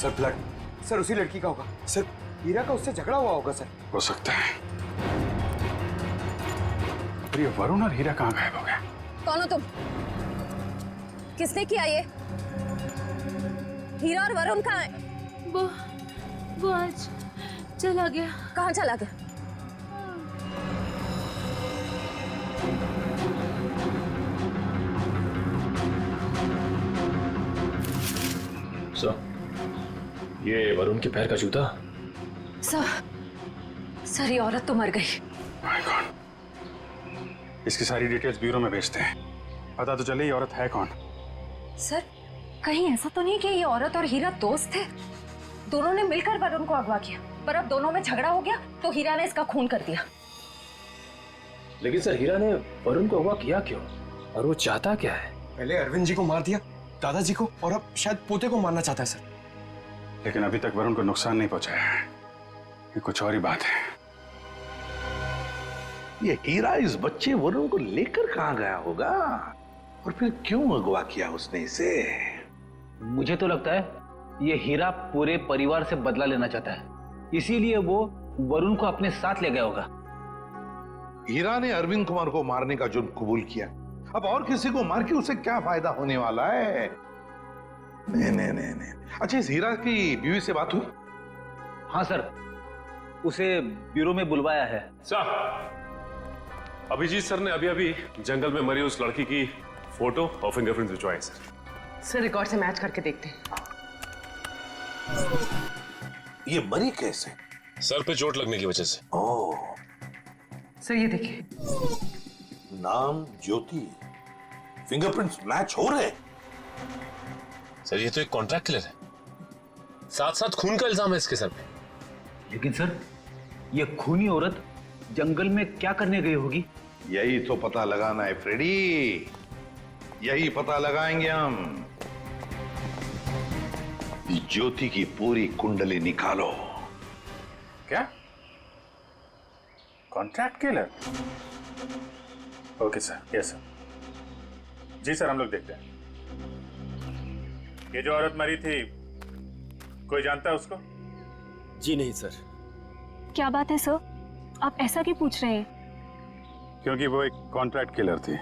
Sir blood, sir उसी लड़की का होगा सर। हीरा का उससे झगड़ा हुआ होगा सर। हो सकता है। पर ये वरुण और हीरा कहाँ गायब हो गए? कौन हो तुम? किसने किया ये? हीरा और वरुण कहाँ है? वो आज चला गया। कहाँ चला गया? ये वरुण के पैर का जूता। सर ये औरत तो मर गई। My God. इसकी सारी डिटेल्स ब्यूरो में भेजते हैं, पता तो चले ये औरत है कौन। सर कहीं ऐसा तो नहीं कि ये औरत और हीरा दोस्त थे? दोनों ने मिलकर वरुण को अगवा किया, पर अब दोनों में झगड़ा हो गया तो हीरा ने इसका खून कर दिया। लेकिन सर हीरा ने वरुण को अगवा किया क्यों, और वो चाहता क्या है? पहले अरविंद जी को मार दिया, दादाजी को, और अब शायद पोते को मारना चाहता है सर। लेकिन अभी तक वरुण को नुकसान नहीं पहुंचाया है, ये कुछ और ही बात है। ये हीरा इस बच्चे वरुण को लेकर कहां गया होगा, और फिर क्यों अगवा किया उसने इसे? मुझे तो लगता है ये हीरा पूरे परिवार से बदला लेना चाहता है, इसीलिए वो वरुण को अपने साथ ले गया होगा। हीरा ने अरविंद कुमार को मारने का जुर्म कबूल किया, अब और किसी को मार के उसे क्या फायदा होने वाला है? नहीं। अच्छा, इस हीरा की बीवी से बात हुई? हाँ सर, उसे ब्यूरो में बुलवाया है। सर, अभिजीत सर ने अभी जंगल में मरी उस लड़की की फोटो और फिंगरप्रिंट भिजवाए सर रिकॉर्ड से मैच करके देखते हैं। ये मरी कैसे? सर पे चोट लगने की वजह से। ओह, सर ये देखिए, नाम ज्योति, फिंगरप्रिंट्स मैच हो रहे। सर ये तो एक कॉन्ट्रैक्ट किलर है, साथ साथ खून का इल्जाम है इसके सर पे। लेकिन सर ये खूनी औरत जंगल में क्या करने गई होगी? यही तो पता लगाना है फ्रेडी, यही पता लगाएंगे हम। ज्योति की पूरी कुंडली निकालो। क्या contract killer? Okay sir, yes sir. जी सर, हम लोग देखते हैं। ये जो औरत मरी थी, कोई जानता है उसको? जी नहीं सर। क्या बात है सर, आप ऐसा क्यों पूछ रहे हैं? क्योंकि वो एक कॉन्ट्रैक्ट किलर थी,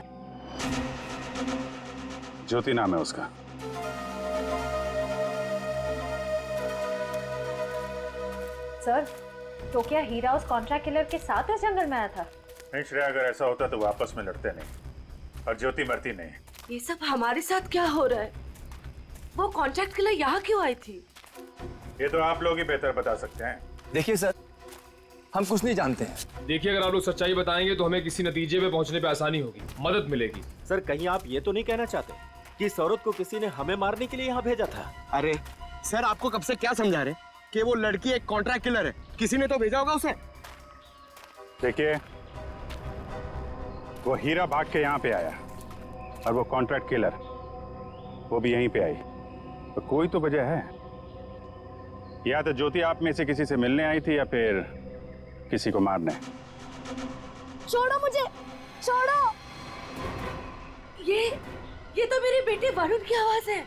ज्योति नाम है उसका। सर तो क्या हीरा उस कॉन्ट्रैक्ट किलर के साथ इस जंगल में आया था? नहीं श्रेया, अगर ऐसा होता तो वो आपस में लड़ते नहीं, और ज्योति मरती नहीं। ये सब हमारे साथ क्या हो रहा है? वो कॉन्ट्रैक्ट किलर यहाँ क्यों आई थी? ये तो आप लोग ही बेहतर बता सकते हैं। देखिए सर, हम कुछ नहीं जानते हैं। देखिए, अगर आप लोग सच्चाई बताएंगे तो हमें किसी नतीजे पे पहुंचने पे आसानी होगी, मदद मिलेगी। सर कहीं आप ये तो नहीं कहना चाहते कि इस औरत को किसी ने हमें मारने के लिए यहाँ भेजा था? अरे सर, आपको कब से क्या समझा रहे कि वो लड़की एक कॉन्ट्रैक्ट किलर है? किसी ने तो भेजा होगा उसे। देखिए, वो हीरा भाग के यहाँ पे आया, और वो कॉन्ट्रैक्ट किलर वो भी यहीं पे आई, तो कोई तो वजह है। या तो ज्योति आप में से किसी से मिलने आई थी, या फिर किसी को मारने। छोड़ो मुझे, छोड़ो। ये तो मेरे बेटे वरुण की आवाज है।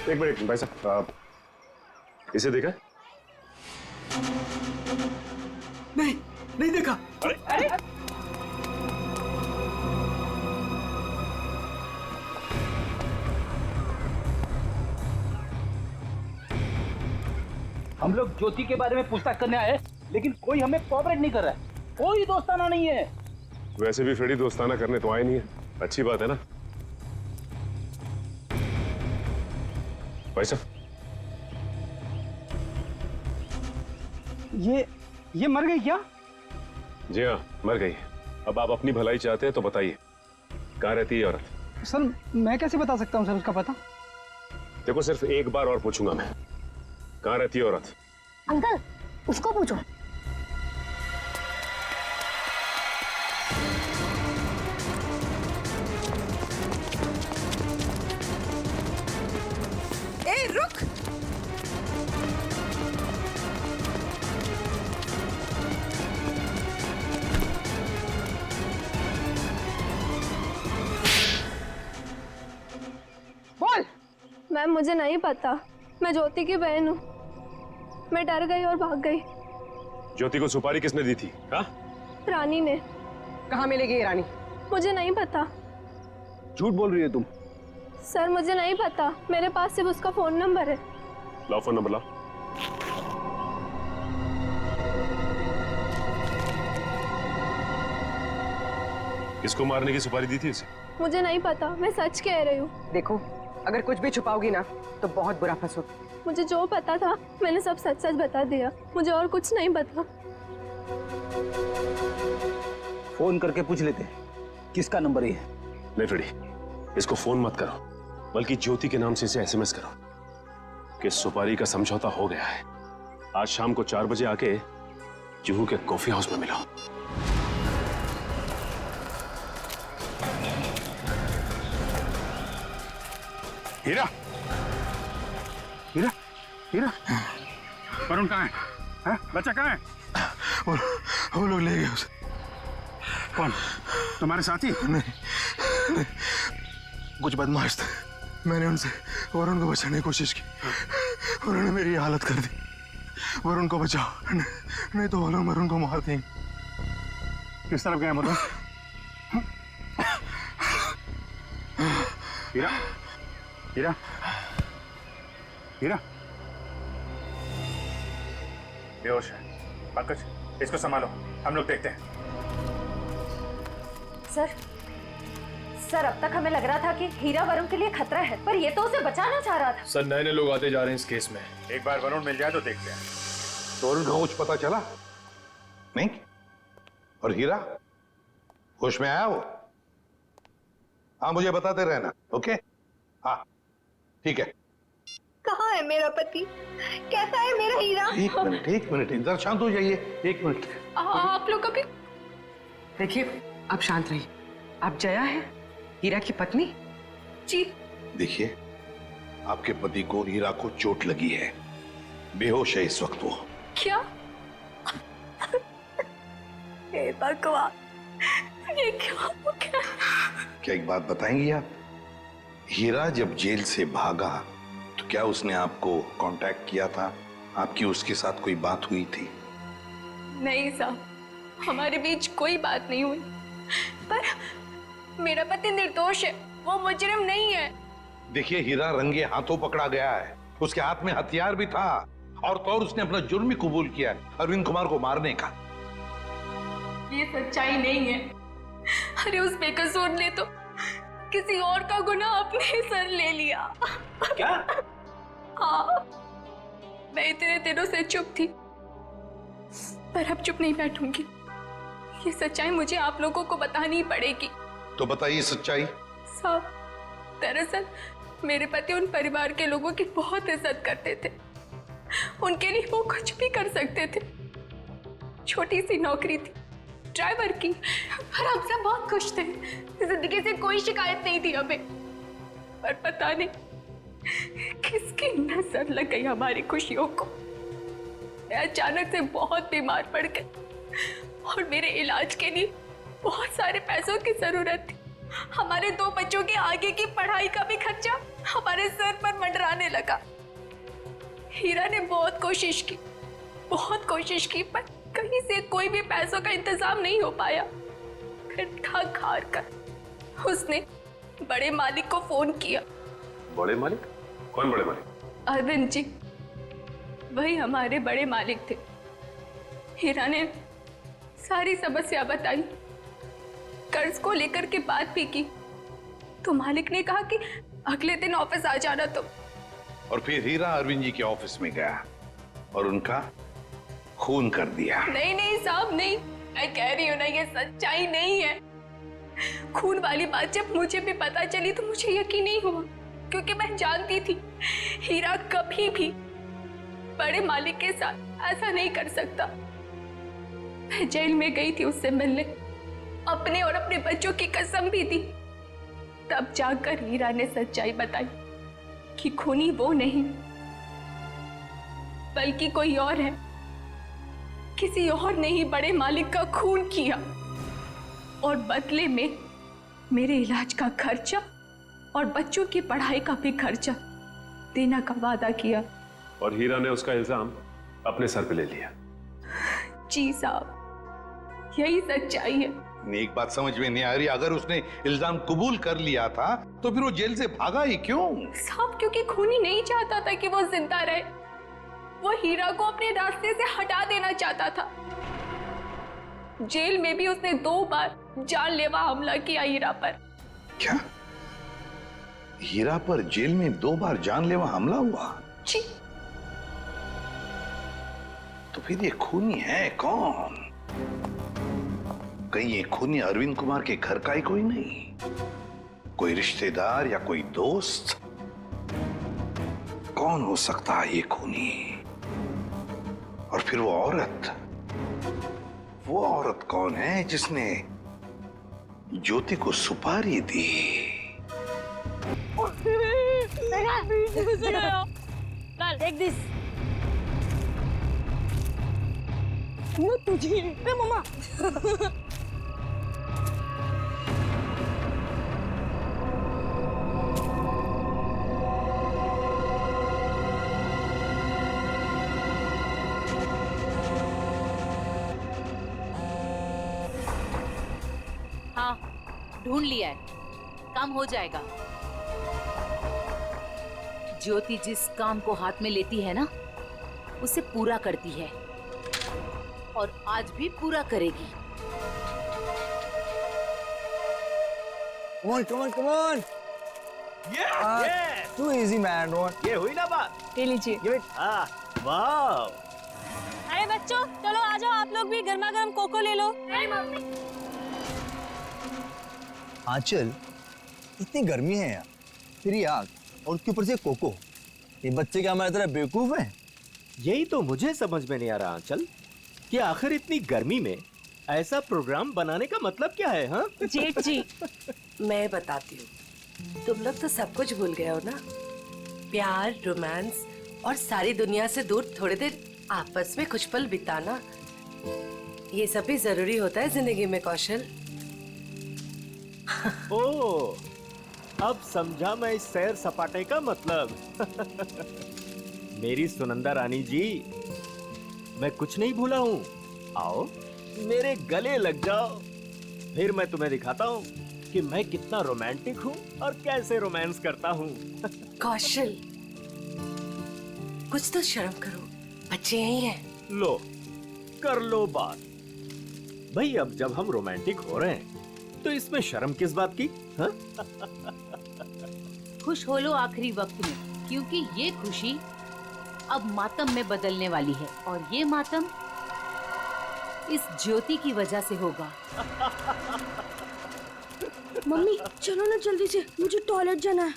एक मिनट भाई साहब, इसे देखा? नहीं देखा। अरे हम लोग ज्योति के बारे में पूछताछ करने आए, लेकिन कोई हमें कोऑपरेट नहीं कर रहा है, कोई दोस्ताना नहीं है। वैसे भी फ्रेडी दोस्ताना करने तो आए नहीं है, अच्छी बात है ना भाई साहब? ये मर गई क्या? जी हाँ, मर गई। अब आप अपनी भलाई चाहते हैं तो बताइए, कहाँ रहती है औरत? सर मैं कैसे बता सकता हूँ सर उसका पता? देखो, सिर्फ एक बार और पूछूंगा मैं, कहाँ रहती है औरत? अंकल उसको पूछो। बोल। मैम मुझे नहीं पता, मैं ज्योति की बहन हूँ। मैं डर गई और भाग गई। ज्योति को सुपारी किसने दी थी? हाँ? रानी ने। कहाँ मिलेगी ये रानी? मुझे नहीं पता। झूठ बोल रही है तुम। सर मुझे नहीं पता, मेरे पास सिर्फ उसका फोन नंबर है। लाओ फोन नंबर लाओ। किसको मारने की सुपारी दी थी उसे? मुझे नहीं पता, मैं सच कह रही हूँ। देखो, अगर कुछ भी छुपाओगी ना तो बहुत बुरा फंसोगी। मुझे जो पता था मैंने सब सच सच बता दिया, मुझे और कुछ नहीं पता। फोन करके पूछ लेते किसका नंबर है। नहीं फ्रेडी, इसको फोन मत करो, बल्कि ज्योति के नाम से इसे एसएमएस करो कि सुपारी का समझौता हो गया है। आज शाम को 4 बजे आके जुहू के कॉफी हाउस में मिलो। हीरा, हीरा, हीरा, वरुण कहाँ है? हाँ? बच्चा कहाँ है? वो लोग ले गए उसे। कौन? तुम्हारे साथी? नहीं, कुछ बदमाश थे। मैंने उनसे वरुण को बचाने की कोशिश की, उन्होंने मेरी हालत कर दी। वरुण को बचाओ, नहीं तो वो लोग वरुण को मार देंगे। किस तरफ गए वरुण? हीरा, हीरा, हीरा, बेहोश है। पंकज, इसको संभालो, हम लोग देखते हैं। सर अब तक हमें लग रहा था कि हीरा वरुण के लिए खतरा है, पर ये तो उसे बचाना चाह रहा था। सर नए नए लोग आते जा रहे हैं इस केस में। एक बार वरुण मिल जाए तो देखते हैं। तो वरुण को कुछ पता चला नहीं? और हीरा होश में आया वो? हाँ मुझे बताते रहना। ओके, हाँ ठीक है। कहाँ है मेरा पति? कैसा है मेरा हीरा? एक मिनट इधर शांत हो जाइए। एक मिनट। आप लोग अभी देखिए, आप शांत रहिए। आप जया है, हीरा की पत्नी? जी। देखिए, आपके पति को हीरा को चोट लगी है, बेहोश है इस वक्त वो। क्या? हे भगवान, ये क्या हो गया? क्या एक बात बताएंगी आप? हीरा जब जेल से भागा तो क्या उसने आपको कांटेक्ट किया था? आपकी उसके साथ कोई बात हुई थी? नहीं साहब, हमारे बीच कोई बात नहीं हुई। पर मेरा पति निर्दोष है, वो मुजरिम नहीं है। देखिए, हीरा रंगे हाथों पकड़ा गया है, उसके हाथ में हथियार भी था, और तो और उसने अपना जुर्म भी कबूल किया है, अरविंद कुमार को मारने का। ये सच्चाई नहीं है। अरे उस बेकसूर ने तो किसी और का गुनाह अपने सर ले लिया। क्या? हाँ, मैं इतने दिनों से चुप थी, पर अब चुप नहीं बैठूंगी। ये सच्चाई मुझे आप लोगों को बतानी पड़ेगी। तो बताइए सच्चाई। साहब, दरअसल मेरे पति उन परिवार के लोगों की बहुत इज्जत करते थे, उनके लिए वो कुछ भी कर सकते थे। छोटी सी नौकरी थी ड्राइवर की, पर हम सब बहुत खुश थे, जिंदगी से कोई शिकायत नहीं थी हमें। पर पता नहीं किसकी नजर लग गई हमारी खुशियों को। मैं अचानक से बहुत बीमार पड़ गई और मेरे इलाज के लिए बहुत सारे पैसों की जरूरत थी। हमारे 2 बच्चों के आगे की पढ़ाई का भी खर्चा हमारे सर पर मंडराने लगा। हीरा ने बहुत कोशिश की, पर कहीं से कोई भी पैसों का इंतजाम नहीं हो पाया। फिर थक हार कर उसने बड़े मालिक को फोन किया। बड़े मालिक? कौन बड़े मालिक? अरविंद जी, वही हमारे बड़े मालिक थे। हीरा ने सारी समस्या बताई, कर्ज को लेकर के बात भी की, तो मालिक ने कहा कि अगले दिन ऑफिस आ जाना। तो और फिर हीरा अरविंद जी के ऑफिस में गया और उनका खून कर दिया। नहीं साहब, नहीं, मैं कह रही हूँ ना, ये सच्चाई नहीं है। खून वाली बात जब मुझे भी पता चली तो मुझे यकीन नहीं हुआ, क्योंकि मैं जानती थी हीरा कभी भी बड़े मालिक के साथ ऐसा नहीं कर सकता। मैं जेल में गई थी उससे मिलने, अपने और अपने बच्चों की कसम भी दी। तब जाकर हीरा ने सच्चाई बताई कि खूनी वो नहीं बल्कि कोई और है। किसी और ने ही बड़े मालिक का खून किया और बदले में मेरे इलाज का खर्चा और बच्चों की पढ़ाई का भी खर्चा देने का वादा किया। और हीरा ने उसका इल्जाम अपने सर पे ले लिया। जी साहब, यही सच्चाई है। एक बात समझ में नहीं आ रही, अगर उसने इल्जाम कबूल कर लिया था तो फिर वो जेल से भागा ही क्यों? साहब, क्योंकि खूनी नहीं चाहता था कि वो जिंदा रहे। वो हीरा को अपने रास्ते से हटा देना चाहता था। जेल में भी उसने 2 बार जानलेवा हमला किया हीरा पर। क्या? हीरा पर जेल में 2 बार जानलेवा हमला हुआ? जी। तो फिर ये खूनी है कौन? कहीं ये खूनी अरविंद कुमार के घर का ही कोई नहीं? कोई रिश्तेदार या कोई दोस्त? कौन हो सकता है ये खूनी? और फिर वो औरत कौन है जिसने ज्योति को सुपारी दी? Take this. तुझे मम्मा। हाँ, ढूंढ लिया है, काम हो जाएगा। ज्योति जिस काम को हाथ में लेती है ना, उसे पूरा करती है और आज भी पूरा करेगी। Come on. Too easy, man. ये हुई ना बात? ये लीजिए। वाह। अरे बच्चों, चलो आ जाओ, आप लोग भी गर्मा गर्म कोको ले लो। आंचल, इतनी गर्मी है यार, फिर ये आग और उसके ऊपर से कोको। ये बच्चे क्या हमारी तरह बेवकूफ हैं? यही तो मुझे समझ में नहीं आ रहा आंचल, कि आखिर इतनी गर्मी में ऐसा प्रोग्राम बनाने का मतलब क्या है? हाँ जेठ जी, मैं बताती हूँ। तुम लोग तो सब कुछ भूल गए हो ना, प्यार, रोमांस और सारी दुनिया से दूर थोड़ी देर आपस में कुछ पल बिताना, ये सब भी जरूरी होता है जिंदगी में कौशल। ओह, अब समझा मैं इस सैर सपाटे का मतलब। मेरी सुनंदा रानी जी, मैं कुछ नहीं भूला हूँ। आओ मेरे गले लग जाओ, फिर मैं तुम्हें दिखाता हूँ कि मैं कितना रोमांटिक हूँ और कैसे रोमांस करता हूँ। कौशल, कुछ तो शर्म करो, बच्चे यही हैं। लो, कर लो बात। भाई अब जब हम रोमांटिक हो रहे हैं तो इसमें शर्म किस बात की? हाँ? खुश हो लो आखिरी वक्त में, क्योंकि ये खुशी अब मातम में बदलने वाली है और ये मातम इस ज्योति की वजह से होगा। मम्मी चलो ना जल्दी से, मुझे टॉयलेट जाना है।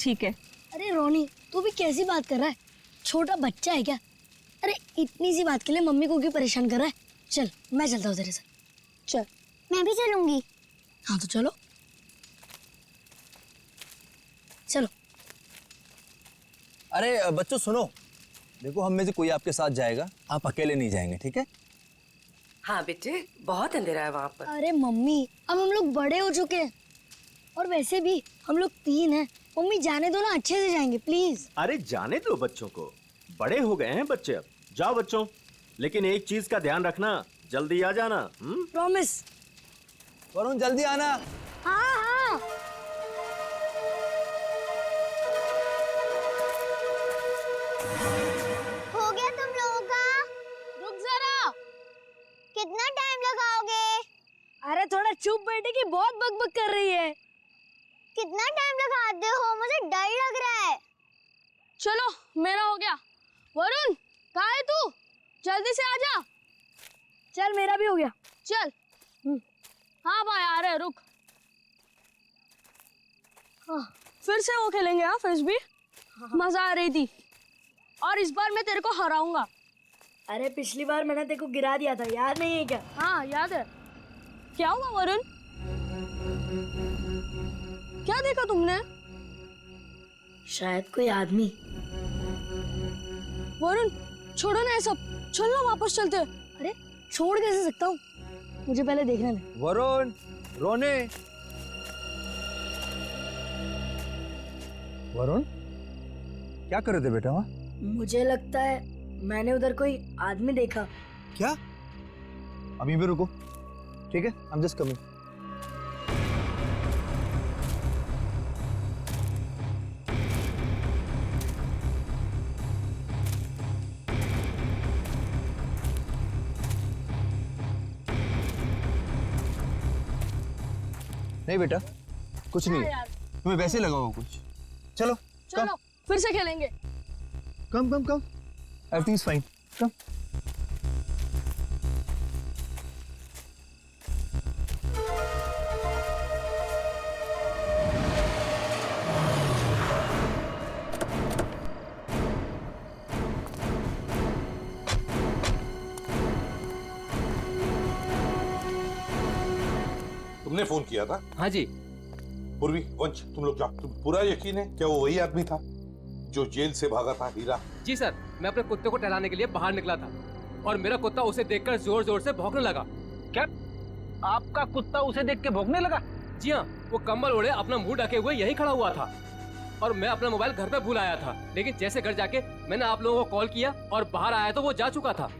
ठीक है। अरे रोनी, तू भी कैसी बात कर रहा है? छोटा बच्चा है क्या? अरे इतनी सी बात के लिए मम्मी को क्यों परेशान कर रहा है? चल मैं चलता हूँ तेरे साथ। चल। मैं भी चलूंगी। हाँ तो चलो चलो। अरे बच्चों सुनो, देखो हम में से कोई आपके साथ जाएगा, आप अकेले नहीं जाएंगे, ठीक है? हाँ बेटे, बहुत अंधेरा है वहाँ पर। अरे मम्मी, अब हम लोग बड़े हो चुके हैं और वैसे भी हम लोग 3 हैं। मम्मी जाने दो ना, अच्छे से जाएंगे प्लीज। अरे जाने दो बच्चों को, बड़े हो गए हैं बच्चे अब। जाओ बच्चों, लेकिन एक चीज का ध्यान रखना, जल्दी आ जाना। प्रॉमिस। वरुण जल्दी आना। हाँ हाँ। हो गया तुम लोगों का? रुक जरा, कितना टाइम लगाओगे? अरे थोड़ा चुप बैठे कि बहुत बकबक कर रही है। कितना टाइम लगाते हो? मुझे डर लग रहा है। चलो मेरा हो गया। वरुण कहाँ है तू? जल्दी से आजा। चल मेरा भी हो गया, चल। हाँ भाई आ रहे, रुक। हाँ, फिर से वो खेलेंगे। हाँ फ्रिस्बी, मजा आ रही थी और इस बार मैं तेरे को हराऊंगा। अरे पिछली बार मैंने तेरे को गिरा दिया था, याद नहीं है क्या? हाँ याद है। क्या हुआ वरुण? क्या देखा तुमने? शायद कोई आदमी। वरुण छोड़ो ना ये सब, चल ना वापस चलते। अरे छोड़ कैसे सकता हूँ, मुझे पहले देखने दे। वरुण, रोने। वरुण क्या कर रहे थे बेटा वहाँ? मुझे लगता है मैंने उधर कोई आदमी देखा। क्या? अभी भी रुको, ठीक है? I'm just coming. नहीं बेटा, कुछ नहीं है। तुम्हें वैसे लगा होगा कुछ। चलो चलो फिर से खेलेंगे। कम कम कम, एवरीथिंग इज फाइन, कम। तुमने फोन किया था? हाँ जी। पूर्वी, वंश, तुम लोग जाओ। तुम पूरा यकीन है क्या वो वही आदमी था जो जेल से भागा था? हीरा? जी सर, मैं अपने कुत्ते को टहलाने के लिए बाहर निकला था और मेरा कुत्ता उसे देखकर जोर जोर से भौंकने लगा। क्या आपका कुत्ता उसे देख के भौंकने लगा? जी हाँ, वो कंबल ओढ़े अपना मुंह ढके हुए यही खड़ा हुआ था और मैं अपना मोबाइल घर पे भूल आया था, लेकिन जैसे घर जाके मैंने आप लोगों को कॉल किया और बाहर आया तो वो जा चुका था।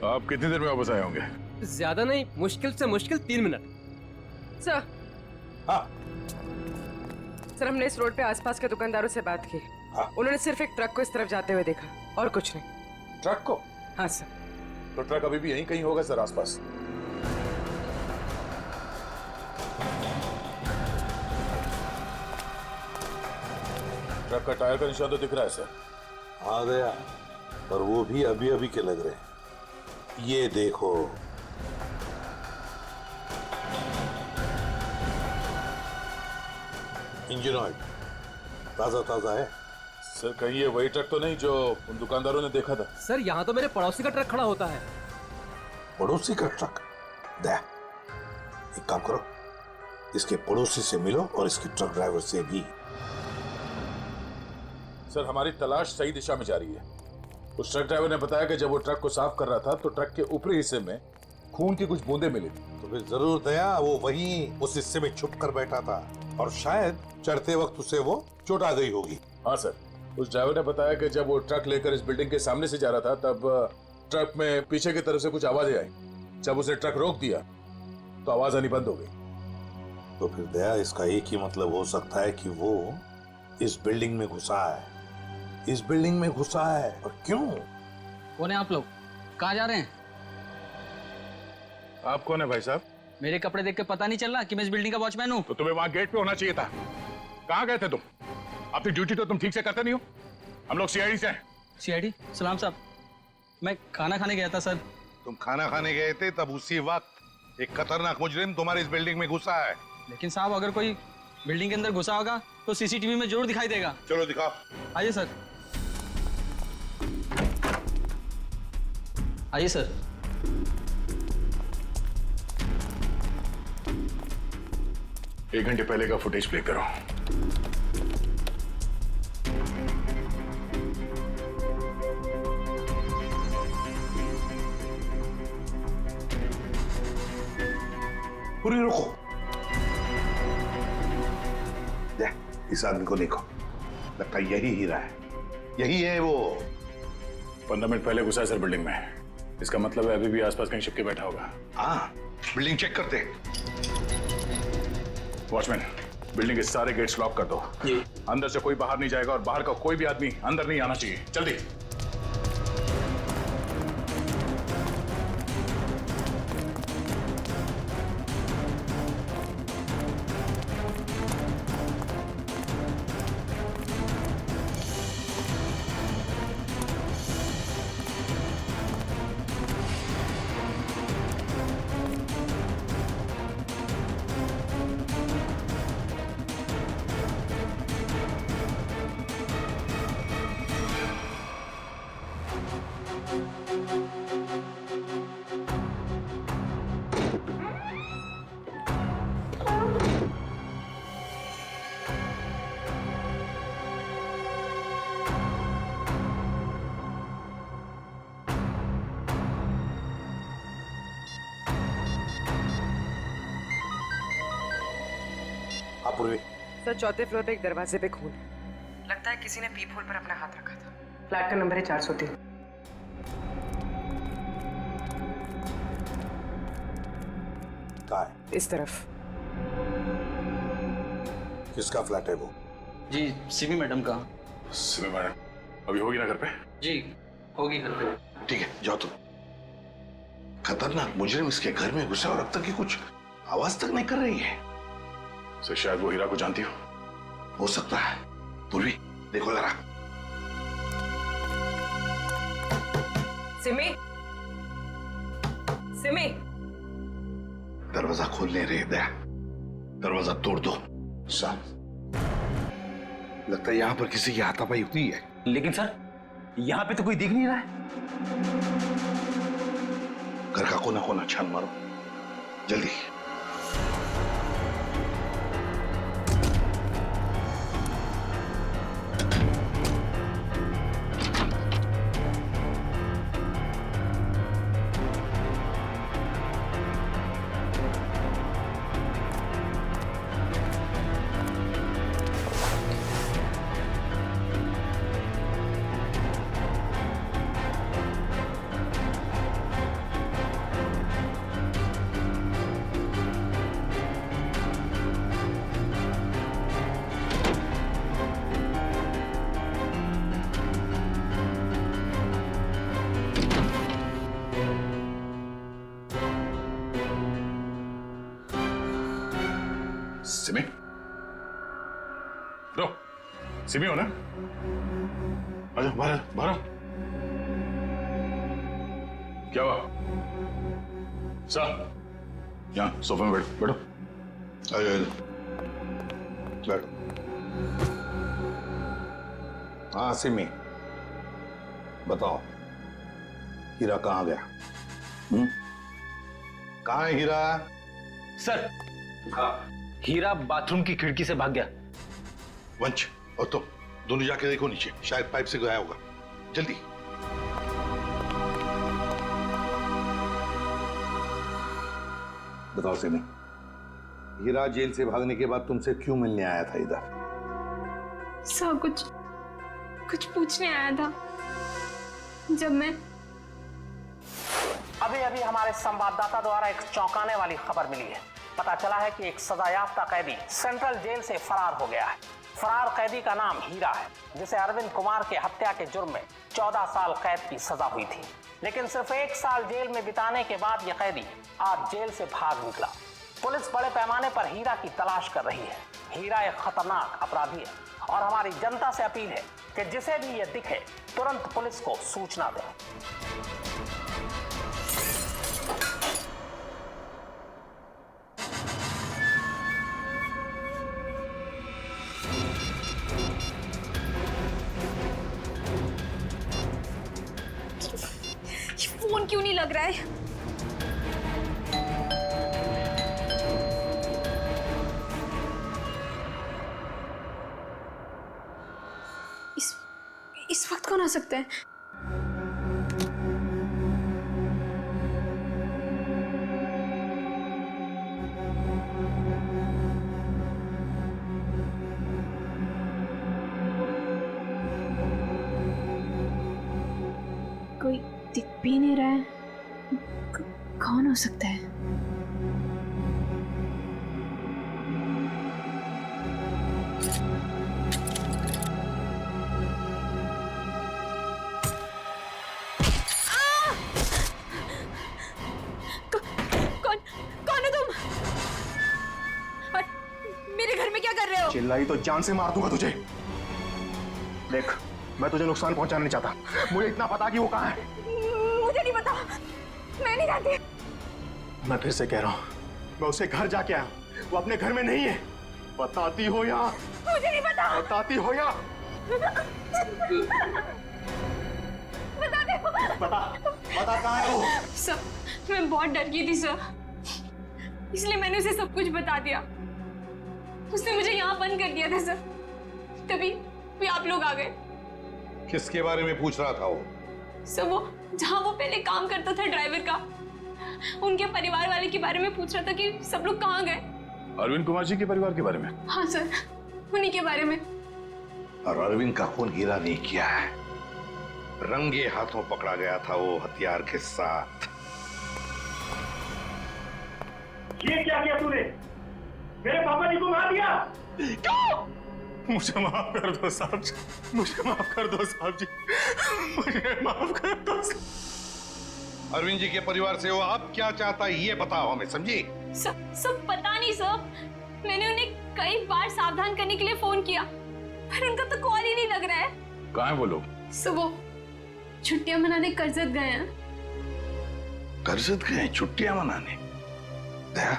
आप कितनी देर में वापस आए होंगे? ज्यादा नहीं, मुश्किल से मुश्किल 3 मिनट। सर। हाँ। सर, हमने इस रोड पे आसपास के दुकानदारों से बात की। हाँ। उन्होंने सिर्फ एक ट्रक को इस तरफ जाते हुए देखा और कुछ नहीं। ट्रक को? हाँ सर। तो ट्रक अभी भी यहीं कहीं होगा सर, आसपास। ट्रक का टायर का निशान तो दिख रहा है सर। हाँ गया, पर वो भी अभी अभी के लग रहे हैं। ये देखो, इंजन ऑयल ताजा ताजा है। सर कहीं ये वही ट्रक तो नहीं जो उन दुकानदारों ने देखा था? सर यहाँ तो मेरे पड़ोसी का ट्रक खड़ा होता है। पड़ोसी का ट्रक? दे, एक काम करो, इसके पड़ोसी से मिलो और इसके ट्रक ड्राइवर से भी। सर हमारी तलाश सही दिशा में जा रही है। उस ट्रक ड्राइवर ने बताया कि जब वो ट्रक को साफ कर रहा था तो ट्रक के ऊपरी हिस्से में खून की कुछ बूंदें मिली थी। तो फिर जरूर दया वो वहीं उस हिस्से में छुप कर बैठा था और शायद चढ़ते वक्त उसे वो चोट आ गई होगी। हाँ सर, उस ड्राइवर ने बताया कि जब वो ट्रक लेकर इस बिल्डिंग के सामने से जा रहा था तब ट्रक में पीछे की तरफ से कुछ आवाजें आई। जब उसने ट्रक रोक दिया तो आवाज आनी बंद हो गई। तो फिर दया इसका एक ही मतलब हो सकता है कि वो इस बिल्डिंग में घुसा है। इस बिल्डिंग में घुसा है। और क्यों? कौन है आप लोग? कहाँ जा रहे हैं? आप कौन है भाई साहब? मेरे कपड़े देख के पता नहीं चल रहा कि मैं इस बिल्डिंग का वॉचमैन हूँ? तो तुम्हें वहां गेट पे होना चाहिए था। कहाँ गए थे तुम? अपनी ड्यूटी तो तुम ठीक से करते नहीं हो। हम लोग सीआईडी से हैं। सीआईडी? सलाम साहब, मैं खाना खाने गया था सर। तुम खाना खाने गए थे तब उसी वक्त एक खतरनाक मुजरिम तुम्हारी इस बिल्डिंग में घुसा है। लेकिन साहब अगर कोई बिल्डिंग के अंदर घुसा होगा तो सीसीटीवी में जरूर दिखाई देगा। चलो दिखाओ। आइए सर। आइए सर। एक घंटे पहले का फुटेज प्ले करो। पूरी रुको। इस आदमी को देखो, लगता है यही हीरा है। यही है वो। 15 मिनट पहले घुसा है सर बिल्डिंग में। इसका मतलब है अभी भी आसपास कहीं छिप के बैठा होगा। हाँ, बिल्डिंग चेक करते। वॉचमैन, बिल्डिंग के सारे गेट्स लॉक कर दो। अंदर से कोई बाहर नहीं जाएगा और बाहर का कोई भी आदमी अंदर नहीं आना चाहिए। जल्दी। सर, चौथे फ्लोर पे एक दरवाजे पे खून। लगता है किसी ने पीप होल पर अपना हाथ रखा था। फ्लैट का नंबर है 403। कहाँ है? इस तरफ। किसका फ्लैट है वो? जी सिमी मैडम का। सिमी मैडम अभी होगी ना घर पे? जी होगी घर पे। ठीक है, जाओ तुम। खतरनाक मुजरिम इसके घर में घुसा और अब तक की कुछ आवाज तक नहीं कर रही है। सर शायद वो हीरा को जानती हो सकता है। पूर्वी देखो जरा। सिमी, सिमी, दरवाजा खोल नहीं रही दया, दरवाजा तोड़ दो। सर लगता है यहां पर किसी की हाथापाई हुई है। लेकिन सर यहां पे तो कोई दिख नहीं रहा है। घर का कोना कोना छान मारो जल्दी। सिमी, रो, सिमी हो ना? आजा बाहर, बाहर। क्या हुआ? सर, यहाँ सोफे में बैठो, बैठो। आजा, बैठो। हाँ सिमी, बताओ, हीरा कहाँ गया? कहाँ है हीरा? सर हीरा बाथरूम की खिड़की से भाग गया। वंश और तुम दोनों जाके देखो नीचे, शायद पाइप से गया होगा। जल्दी। बताओ सिमी, हीरा जेल से भागने के बाद तुमसे क्यों मिलने आया था इधर? सर कुछ पूछने आया था। जब मैं अभी हमारे संवाददाता द्वारा एक चौंकाने वाली खबर मिली है। पता चला है कि एक सजायाफ्ता कैदी सेंट्रल जेल से फरार हो गया है। फरार कैदी का नाम हीरा है, जिसे अरविंद कुमार के हत्या के जुर्म में 14 साल कैद की सजा हुई थी। लेकिन सिर्फ 1 साल जेल में बिताने के बाद यह कैदी आज जेल से भाग निकला। पुलिस बड़े पैमाने पर हीरा की तलाश कर रही है। हीरा एक खतरनाक अपराधी है और हमारी जनता से अपील है कि जिसे भी यह दिखे तुरंत पुलिस को सूचना दें। फोन क्यों नहीं लग रहा है? इस वक्त कौन आ सकता है? कोई दिख भी नहीं रहा है। कौन हो सकता है? कौन है तुम? और मेरे घर में क्या कर रहे हो? चिल्लाई तो जान से मार दूंगा तुझे। देख, मैं तुझे नुकसान पहुंचाना नहीं चाहता। मुझे इतना पता कि वो कहाँ है। मुझे नहीं पता, मैं नहीं जानती। मैं फिर से कह रहा हूँ, मैं उसे घर जाके आया, वो अपने घर में नहीं है। बताती हो या? मुझे नहीं पता। बताती हो या? बता दे। बता कहाँ है वो? सर, मैं बहुत डर गई थी सर, इसलिए मैंने उसे सब कुछ बता दिया। उसने मुझे यहाँ बंद कर दिया था सर, तभी आप लोग आ गए। किसके बारे में पूछ रहा था वो? सर, वो जहाँ वो पहले काम करता था ड्राइवर का, उनके परिवार वाले के बारे में पूछ रहा था कि सब लोग कहाँ गए। अरविंद कुमार जी के परिवार के बारे में? हाँ सर, उन्हीं के बारे में। और अरविंद का खून हीरा नहीं किया है। रंगे हाथों पकड़ा गया था वो हथियार के साथ। ये क्या किया तूने? मेरे पापा जी को मार दिया। क्यों? मुझे माफ कर दो साहब जी, मुझे माफ कर दो साहब जी, मुझे माफ कर दो। अरविंद जी के परिवार से वो अब क्या चाहता है ये बताओ हमें, समझी? सब पता नहीं सर, मैंने उन्हें कई बार सावधान करने के लिए फोन किया पर उनका तो कॉल ही नहीं लग रहा है। कहाँ है वो लोग? सुबह छुट्टियां मनाने कर्जत गए हैं। कर्जत गए छुट्टियां मनाने? दया,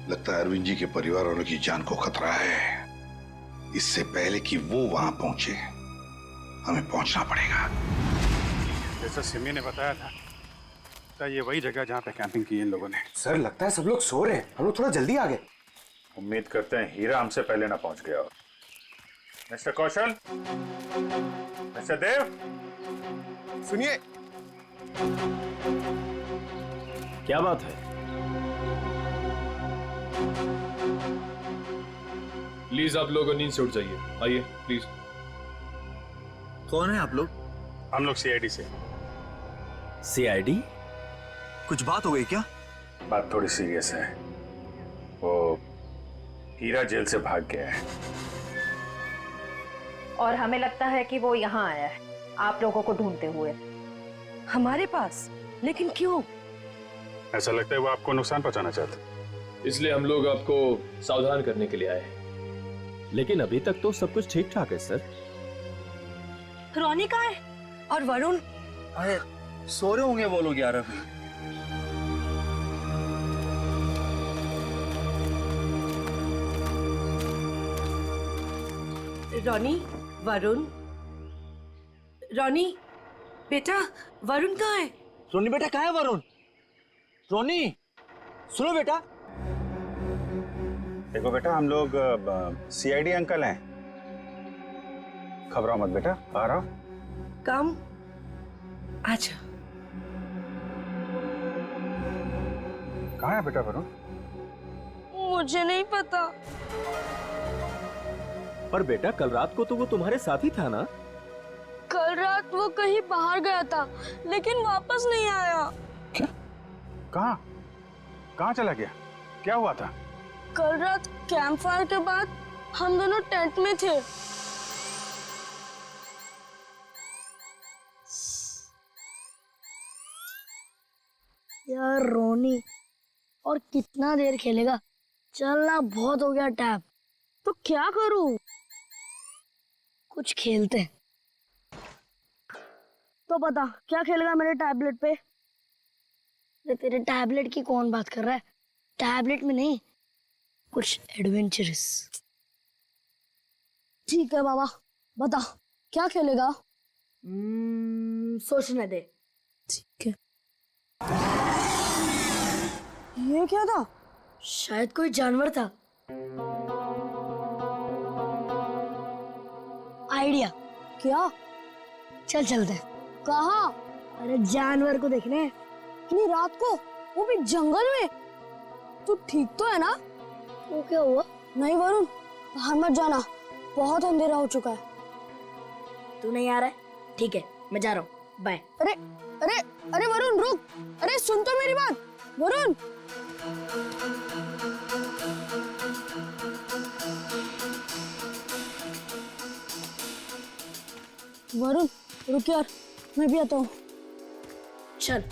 लगता है अरविंद जी के परिवार वालों की जान को खतरा है। इससे पहले कि वो वहां पहुंचे हमें पहुंचना पड़ेगा। जैसा सिमी ने बताया था, तो ये वही जगह जहाँ पे कैंपिंग की इन लोगों ने। सर लगता है सब लोग सो रहे हैं, हम लोग थोड़ा जल्दी आ गए। उम्मीद करते हैं हीरा हमसे पहले ना पहुंच गया हो। मिस्टर कौशल, मिस्टर देव, सुनिए। क्या बात है? प्लीज आप लोग नींद से उठ जाइए, आइए प्लीज। कौन है आप लोग? हम लोग सीआईडी से। सीआईडी? कुछ बात हो गई क्या? बात थोड़ी सीरियस है। वो हीरा जेल से भाग गया है और हमें लगता है कि वो यहाँ आया है आप लोगों को ढूंढते हुए। हमारे पास? लेकिन क्यों? ऐसा लगता है वो आपको नुकसान पहुंचाना चाहता है। इसलिए हम लोग आपको सावधान करने के लिए आए हैं। लेकिन अभी तक तो सब कुछ ठीक ठाक है सर। रोनी कहाँ है? और वरुण? अरे सो रहे होंगे वो लोग यार अभी। रोनी, वरुण, रोनी बेटा, वरुण कहाँ है? रोनी बेटा कहाँ है वरुण? रोनी सुनो बेटा। देखो बेटा, हम लोग सीआईडी अंकल हैं। घबराओ मत बेटा, आ रहा हूं। काम अच्छा। कहाँ है बेटा वरुण? मुझे नहीं पता। पर बेटा कल रात को तो वो तुम्हारे साथ ही था ना? कल रात वो कहीं बाहर गया था लेकिन वापस नहीं आया। क्या? कहाँ? कहाँ चला गया? क्या हुआ था? कल रात कैंप फायर के बाद हम दोनों टेंट में थे। यार रोनी, और कितना देर खेलेगा? चलना बहुत हो गया टैब। तो क्या करूं? कुछ खेलते हैं। तो बता क्या खेलेगा मेरे टैबलेट पे? तेरे टैबलेट की कौन बात कर रहा है? टैबलेट में नहीं, कुछ एडवेंचरस। ठीक है बाबा, बता क्या खेलेगा? सोचने दे। ठीक है। ये क्या था? शायद कोई जानवर था। आइडिया। क्या? चल चलते हैं। कहाँ? अरे जानवर को देखने। इतनी रात को, वो भी जंगल में। तू ठीक तो है ना? वो क्या हुआ? नहीं वरुण, बाहर मत जाना, बहुत अंधेरा हो चुका है। तू नहीं आ रहा है? ठीक है, मैं जा रहा हूँ, बाय। अरे अरे अरे वरुण रुक, अरे सुन तो मेरी बात वरुण। वरुण रुक यार, मैं भी आता हूँ। चल।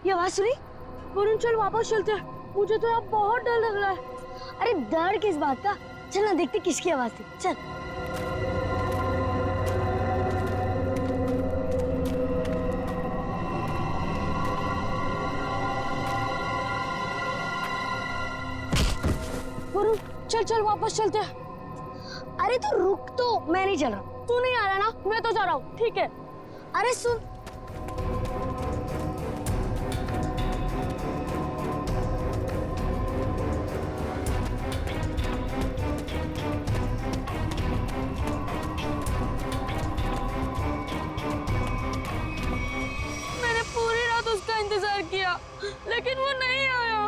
ये आवाज सुनी? वरुण चल वापस चलते हैं, मुझे तो यहाँ बहुत डर लग रहा है। अरे डर किस बात का? चल ना देखते किसकी आवाज थी। चल। वरुण चल चल वापस चलते हैं। अरे तो रुक, तो मैं नहीं चल रहा। तू नहीं आ रहा ना, मैं तो जा रहा हूँ, ठीक है? अरे सुन, मैंने पूरी रात उसका इंतजार किया, लेकिन वो नहीं आया।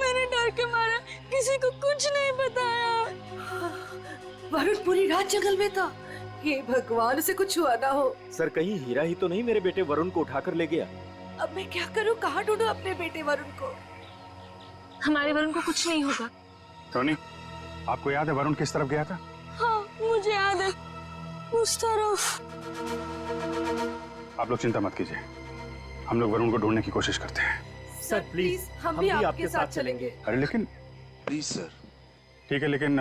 मैंने डर के मारे किसी को कुछ नहीं बताया। वरुण पूरी रात जंगल में था। हे भगवान, उसे कुछ हुआ ना हो। सर कहीं हीरा ही तो नहीं मेरे बेटे वरुण को उठाकर ले गया? अब मैं क्या करूं, कहाँ ढूंढूं अपने बेटे वरुण को? हमारे वरुण को कुछ नहीं होगा। टोनी, आपको याद है वरुण किस तरफ गया था? हाँ, मुझे याद है, उस तरफ। आप लोग चिंता मत कीजिए, हम लोग वरुण को ढूंढने की कोशिश करते हैं। सर प्लीज, हम भी आपके साथ चलेंगे। अरे लेकिन प्लीज सर। ठीक है, लेकिन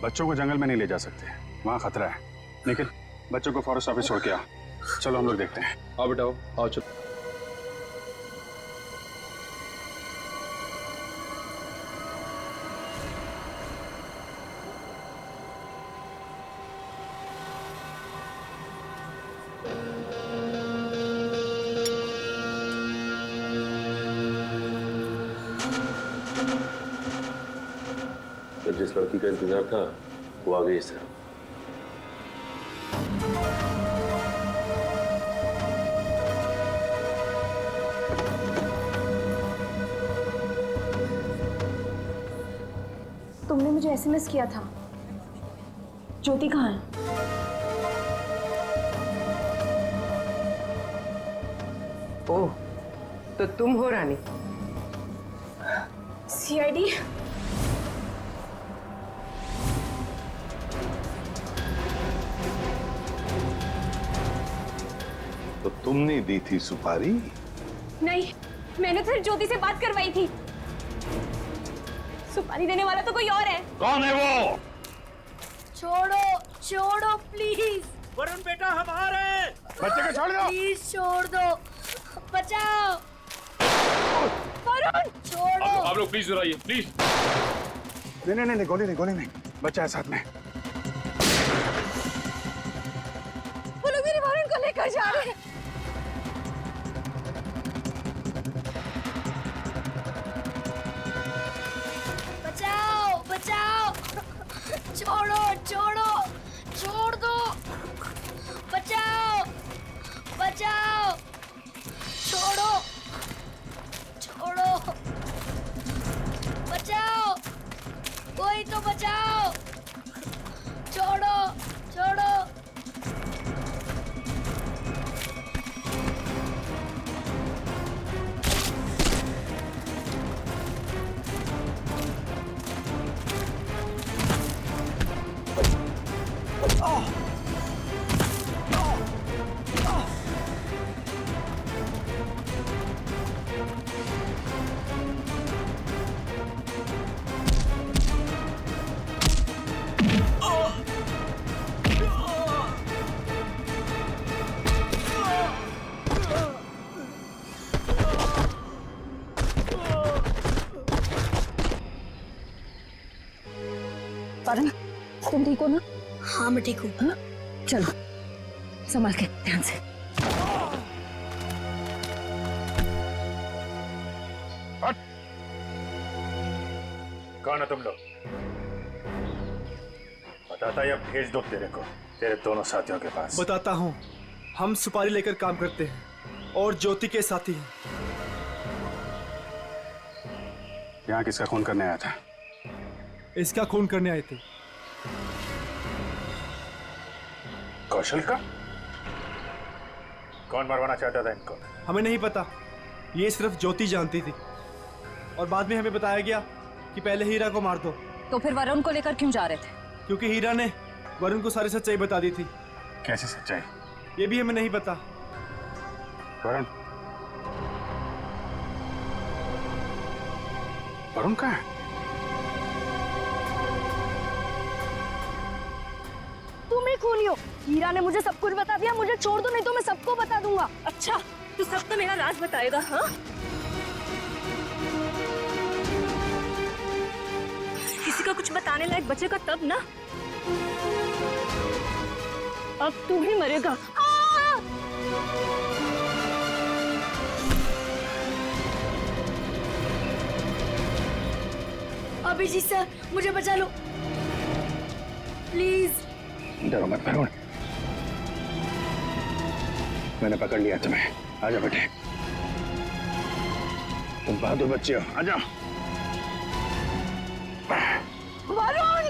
बच्चों को जंगल में नहीं ले जा सकते, वहाँ खतरा है। लेकिन बच्चों को फॉरेस्ट ऑफिस छोड़ के आ। चलो हम लोग देखते हैं। आओ बेटा आओ चलो। जिस लड़की का इंतजार था वो आ गई इस तरफ। तुमने मुझे एसएमएस किया था। ज्योति कहाँ है? ओह, तो तुम हो रानी? सीआईडी? तो तुमने दी थी सुपारी? नहीं, मैंने तो ज्योति से बात करवाई थी। सुपारी देने वाला तो कोई और है। कौन है वो? छोड़ो, छोड़ो प्लीज। वरुण बेटा हमारे। बच्चे को छोड़ दो। प्लीज छोड़ दो, बचाओ। वरुण, छोड़ो। आप लोग प्लीज जरा आइए, प्लीज। नहीं, गोली नहीं, बच्चा है साथ में। वो लोग मेरे वरुण को लेकर जा रहे हैं। बचाओ, बचाओ। छोड़ो, छोड़ो, छोड़ दो। बचाओ, बचाओ। छोड़ो, छोड़ो। बचाओ, कोई तो बचाओ। छोड़ो, छोड़ो। वरुण, तुम ठीक हो ना? हाँ, मैं ठीक हूँ। चलो, संभाल के, ध्यान से। कौन है तुम लोग? बताता या भेज दो तेरे को, तेरे दोनों साथियों के पास। बताता हूँ, हम सुपारी लेकर काम करते हैं और ज्योति के साथी हैं। यहाँ किसका खून करने आया था? इसका खून करने आए थे। कौशल का? कौन मरवाना चाहता था इनको? हमें नहीं पता, ये सिर्फ ज्योति जानती थी और बाद में हमें बताया गया कि पहले हीरा को मार दो। तो फिर वरुण को लेकर क्यों जा रहे थे? क्योंकि हीरा ने वरुण को सारी सच्चाई बता दी थी। कैसी सच्चाई? ये भी हमें नहीं पता। वरुण? वरुण कहाँ है? तुम ही खूनी हो। हीरा ने मुझे सब कुछ बता दिया। मुझे छोड़ दो, नहीं तो मैं सबको बता दूंगा। अच्छा, तू सब तो मेरा राज बताएगा? हाँ, किसी का कुछ बताने लायक बचेगा तब ना। अब तू भी मरेगा। अभिजीत सर, मुझे बचा लो प्लीज। डरो मत वरुण, मैंने पकड़ लिया तुम्हें। आजा बेटे, तुम बहादुर बच्चे हो, आजा। वरुण!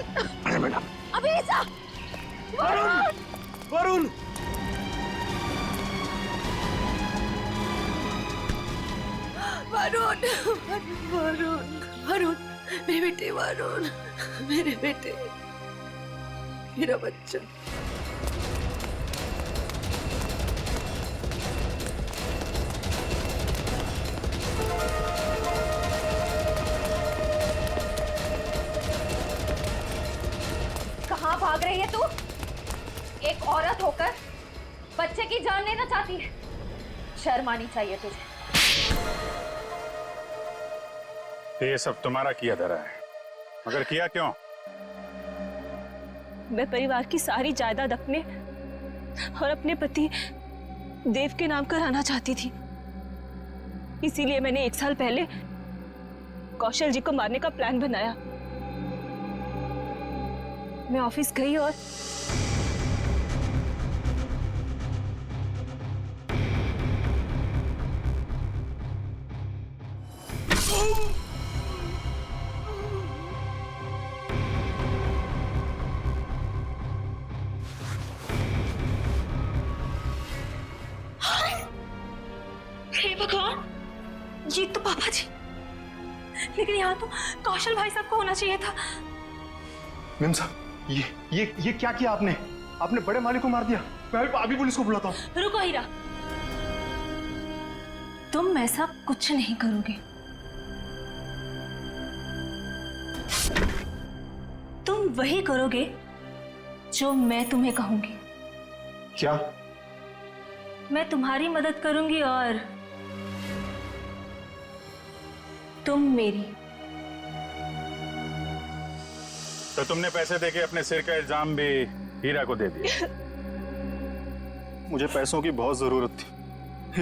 आजा बेटा। अभिजीत! वरुण! वरुण! वरुण! वरुण! वरुण! मेरे बेटे वरुण, मेरे बेटे, मेरा बच्चा। कहाँ भाग रही है तू? एक औरत होकर बच्चे की जान लेना चाहती है। शर्म आनी चाहिए तुझे। तो ये सब तुम्हारा किया धरा है, मगर किया क्यों? मैं परिवार की सारी जायदाद अपने और अपने पति देव के नाम कराना चाहती थी। इसीलिए मैंने 1 साल पहले कौशल जी को मारने का प्लान बनाया। मैं ऑफिस गई और हे भगवान, ये तो पापा जी, लेकिन यहाँ तो कौशल भाई साहब को होना चाहिए था। मेम साहब, ये क्या किया आपने? आपने बड़े मालिक को मार दिया। मैं अभी पुलिस को बुलाता हूँ। रुको हीरा, तुम ऐसा कुछ नहीं करोगे। तुम वही करोगे जो मैं तुम्हें कहूंगी। क्या? मैं तुम्हारी मदद करूंगी और तुम मेरी। तो तुमने पैसे देके अपने सिर का इल्जाम भी हीरा को दे दिया। मुझे पैसों की बहुत जरूरत थी,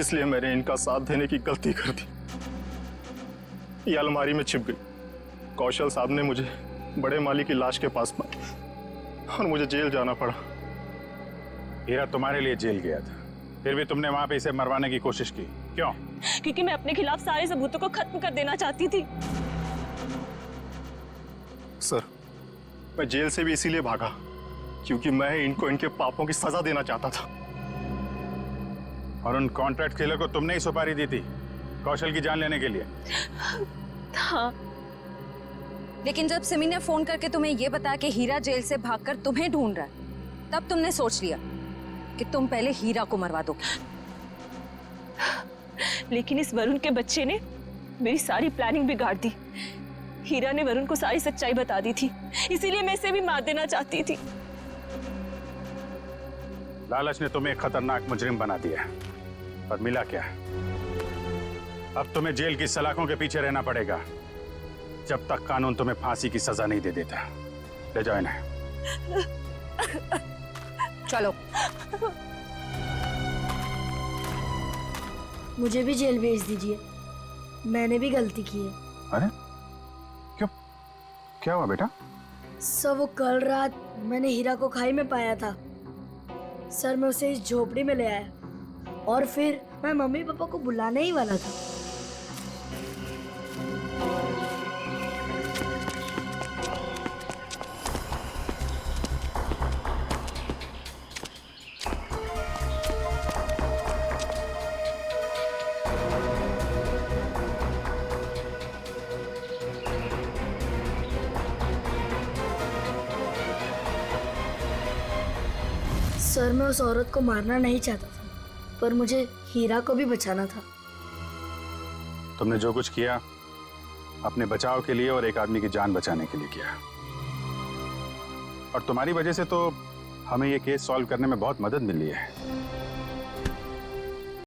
इसलिए मैंने इनका साथ देने की गलती कर दी। ये अलमारी में छिप गई। कौशल साहब ने मुझे बड़े माली की लाश के पास पाया और मुझे जेल जाना पड़ा। हीरा तुम्हारे लिए जेल गया था, फिर भी तुमने वहां पे इसे मरवाने की कोशिश की, क्यों? क्योंकि मैं अपने खिलाफ सारे सबूतों को खत्म कर देना चाहती थी। सर, मैं जेल से भी इसीलिए भागा क्योंकि मैं इनको इनके पापों की सजा देना चाहता था। और उन कॉन्ट्रैक्ट किलर को तुमने ही सुपारी दी थी कौशल की जान लेने के लिए? हाँ। लेकिन जब सिमी ने फोन करके तुम्हें यह बताया कि हीरा जेल से भागकर तुम्हें ढूंढ रहा है, तब तुमने सोच लिया कि तुम पहले हीरा को मरवा दो। लेकिन इस वरुण के बच्चे ने मेरी सारी प्लानिंग बिगाड़ दी। हीरा ने वरुण को सारी सच्चाई बता दी थी, इसीलिए मैं इसे भी मार देना चाहती थी। लालच ने तुम्हें एक खतरनाक मुजरिम बना दिया, और मिला क्या? अब तुम्हें जेल की सलाखों के पीछे रहना पड़ेगा जब तक कानून तुम्हें फांसी की सजा नहीं दे देता। ले जाओ इन्हें। चलो। मुझे भी जेल भेज दीजिए, मैंने भी गलती की है। अरे क्यों, क्या हुआ बेटा? सर, वो कल रात मैंने हीरा को खाई में पाया था। सर, मैं उसे इस झोपड़ी में ले आया और फिर मैं मम्मी पापा को बुलाने ही वाला था। सर, मैं उस औरत को मारना नहीं चाहता था, पर मुझे हीरा को भी बचाना था। तुमने जो कुछ किया अपने बचाव के लिए और एक आदमी की जान बचाने के लिए किया, और तुम्हारी वजह से तो हमें ये केस सॉल्व करने में बहुत मदद मिली है।